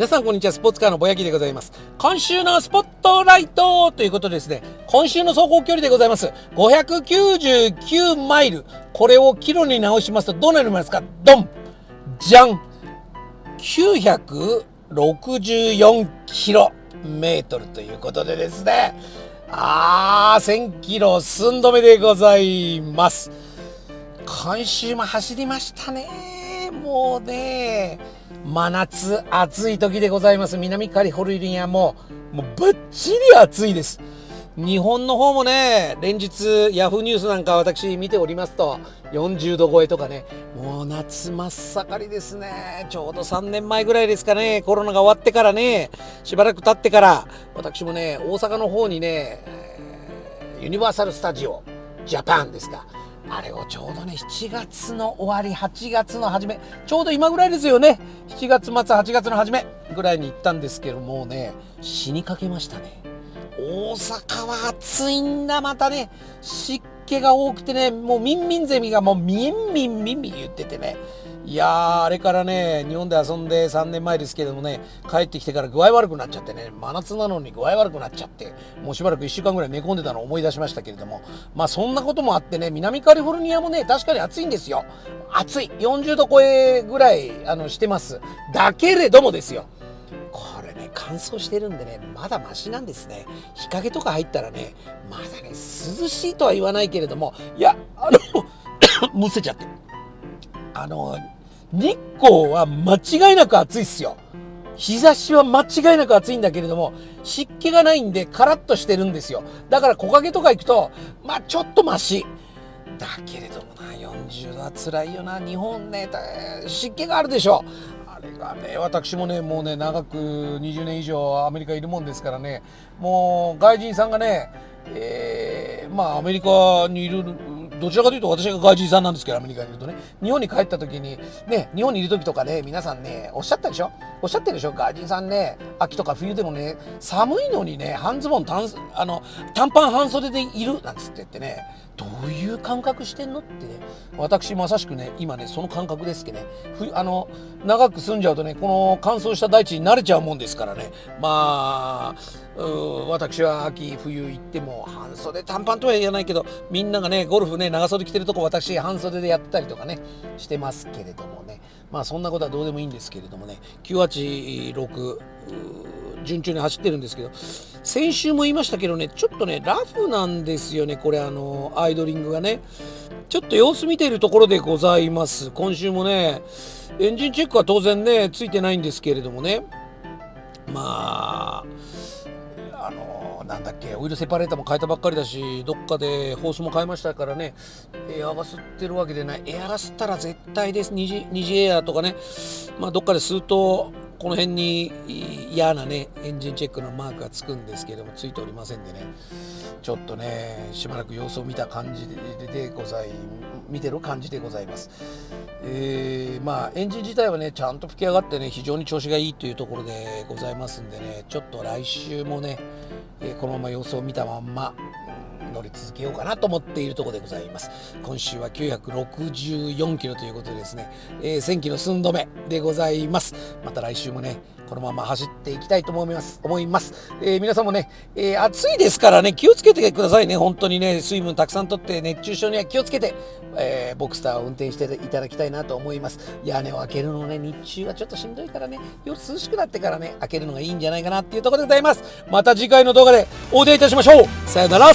皆さんこんにちは。スポーツカーのぼやきでございます。今週のスポットライトということでですね、今週の走行距離でございます。599マイル。これをキロに直しますとどうなりますか？ドンじゃん !964 キロメートルということでですね、1000キロ寸止めでございます。今週も走りましたね。もうね、真夏暑い時でございます。南カリフォルニアもバッチリ暑いです。日本の方もね、連日ヤフーニュースなんか私見ておりますと40度超えとかね、もう夏真っ盛りですね。ちょうど3年前ぐらいですかね、コロナが終わってからね、しばらく経ってから私もね、大阪の方にね、ユニバーサル・スタジオ・ジャパンですか、あれをちょうどね、7月の終わり、8月の初め、ちょうど今ぐらいですよね。7月末、8月の初めぐらいに行ったんですけどもね、死にかけましたね。大阪は暑いんだ、またね。湿気が多くてね、もうミンミンゼミがもうミンミン言っててね。いやー、あれからね、日本で遊んで3年前ですけどもね、帰ってきてから具合悪くなっちゃってね、真夏なのに具合悪くなっちゃって、もうしばらく1週間ぐらい寝込んでたのを思い出しましたけれども、まあそんなこともあってね、南カリフォルニアもね、確かに暑いんですよ。暑い。40度超えぐらいしてます。だけれどもですよ。これね、乾燥してるんでね、まだマシなんですね。日陰とか入ったらね、まだね、涼しいとは言わないけれども、いや、むせちゃって。日光は間違いなく暑いっすよ。日差しは間違いなく暑いんだけれども、湿気がないんでカラッとしてるんですよ。だから木陰とか行くと、まあちょっとマシ。だけれどもな、40度は辛いよな。日本ね、湿気があるでしょ。あれがね、私もね、もうね、長く20年以上アメリカいるもんですからね、もう外人さんがね、まあアメリカにいる、どちらかというと私が外人さんなんですけど、アメリカにいるとね、日本に帰った時にね、日本にいる時とかね、皆さんね、おっしゃってるでしょ、外人さんね、秋とか冬でもね、寒いのにね、半ズボン短パン半袖でいるなんつって言ってね、どういう感覚してんのってね、私まさしくね、今ね、その感覚ですけどね、長く住んじゃうとね、この乾燥した大地に慣れちゃうもんですからね、まあ私は秋冬行っても半袖短パンとは言わないけど、みんながね、ゴルフね、長袖着てるとこ私半袖でやってたりとかねしてますけれどもね、まあそんなことはどうでもいいんですけれどもね、986順調に走ってるんですけど、先週も言いましたけどね、ちょっとねラフなんですよね、これアイドリングがね。ちょっと様子見ているところでございます。今週もね、エンジンチェックは当然ねついてないんですけれどもね、まあなんだっけ、オイルセパレーターも変えたばっかりだし、どっかでホースも変えましたからね、エアが吸ってるわけでない。エアが吸ったら絶対です。二次エアとかね、まあどっかで吸うとこの辺に嫌なねエンジンチェックのマークがつくんですけども、ついておりませんでね、ちょっとねしばらく様子を見てる感じでございます。まあエンジン自体はねちゃんと吹き上がってね、非常に調子がいいというところでございますんでね、ちょっと来週もね、このまま様子を見たまんま乗り続けようかなと思っているところでございます。今週は964キロということでですね、1000キロ寸止めでございます。また来週もねこのまま走っていきたいと思います。皆さんもね、暑いですからね気をつけてくださいね。本当にね、水分たくさんとって熱中症には気をつけて、ボクスターを運転していただきたいなと思います。屋根を開けるのね、日中はちょっとしんどいからね、夜涼しくなってからね開けるのがいいんじゃないかなっていうところでございます。また次回の動画でお会いいたしましょう。さよなら。